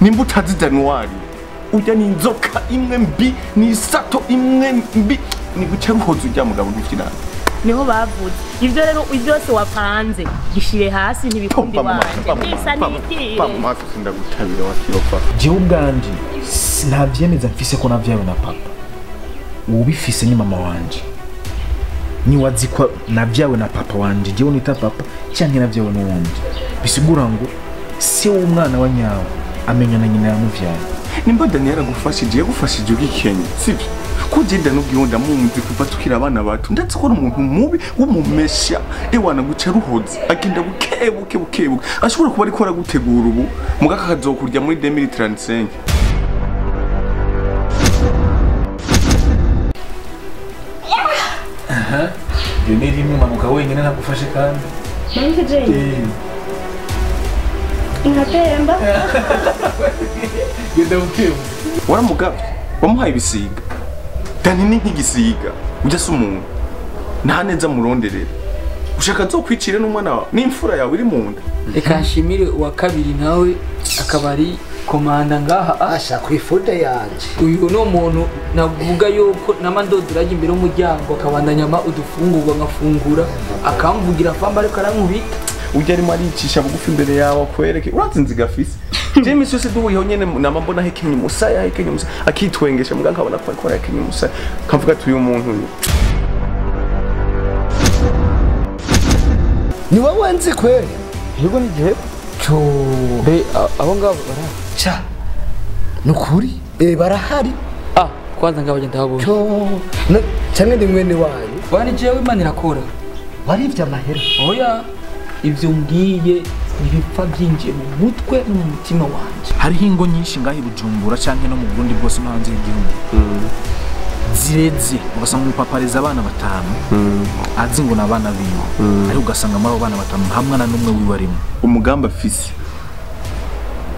nimba utazi Januari ujya ni inzoka imwe mbi ni sato imwe mbi ni guca ruhoza ujya mugabo gukirana niho bavuze ivyo rero byose wapanze gishire hasi ntibikundi wanje bisa nigire maso sindagutabira wakirofa je ubwanje sinavyemeza mfise ko navyawe na papa ubifise ni mama wanje ni wazikwa navyawe na papa wanje je unita papa cyanke navyawe n'uwundi bisigura ngo si umwana wa nyawe amenya na nyina yamuvyaye nimba Daniel agufashije yagufashije ugikenye sivyo kugenda n'ubwihonda mumzi kuva tukira abana bato ndetse ko umuntu mubi w'umumesha ewana guca ruhoze agenda bukebuke ashobora kuba ariko aragutegura ubu mugaka kazokurya muri 2035 aha yone rimwe mamuka wenyine nagufashe kandi Nanke Jane Inatemba genda bukebu waramugabye wamuhaye ibisiga Dani ni nk'igisiga ujya se umuntu nta neza muronderera ushaka zokwicira n'umwana wawe n'imfura yawe iri mu nda reka nshimire uwa kabiri nawe akabari komanda ngaha asha kwifude yanje uyu no muntu navuga yuko namandodiraje imbere y'umuryango akabandanyama udufungurwa ngafungura akamvugira famba ariko arankubita ujya arimo aricisha bugufi imbere yawe kwereke uratsinze gafise James yose duhuye nyene namambona hekenye musaya akitwengesha muga nkabona ko akora hekenye musaya kavuga ati uyu muntu ni wowe nzi kweli yego ni gihe cyo be abo ngabo cha nukuri barahari kwanza ngabo ndabona cyo cyane ndi mwene wanyu bani jewe Imana irakora warivye amahera oya ivyo mbwiye nibipfa byinjiye mu mutwe no mu mutima wanje hariho ingo nyinshi ngahi Bujumbura canke no mu Burundi bwose no hanze y'igihugu zireze ugasanga umupapariza abana batanu azi ngo nabana biwe ari ugasanga muri abo bana batanu hamwe na numwe wiwe arimo umugamba afise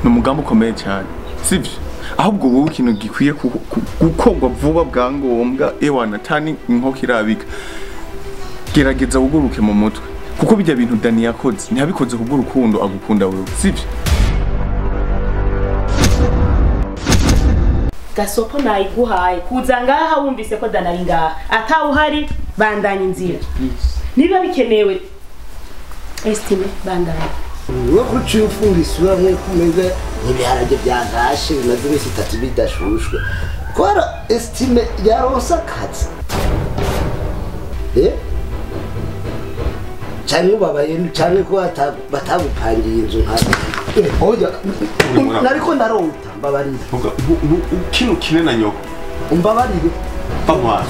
n'umugamba ukomeye cyane sivyo ahubwo wowe ikintu gikwiye gukorwa vuba bwa ngombwa ewana tani inkoko irabika gerageza uguruke mu mutwe kuko bijya bintu Dani yakoze ntihabikoze kubwo urukundo agukunda wewe sivyo gasopo nayiguhaye kuza ngaha wumvise ko Dani ari ngaha atawuhari bandanya inzira niba bikenewe estime bandanya wo kuciye ufunga isura mwe kumeze n'ibiharage byangashe bimaze ibisi 3 bidashushwe kwara estime yaronsa kazi cyane ubabaye cyane ko batagupangiye inzu nkazo oya nariko ndarota mbabarira kino kinena nyoko umbabarire pamwaso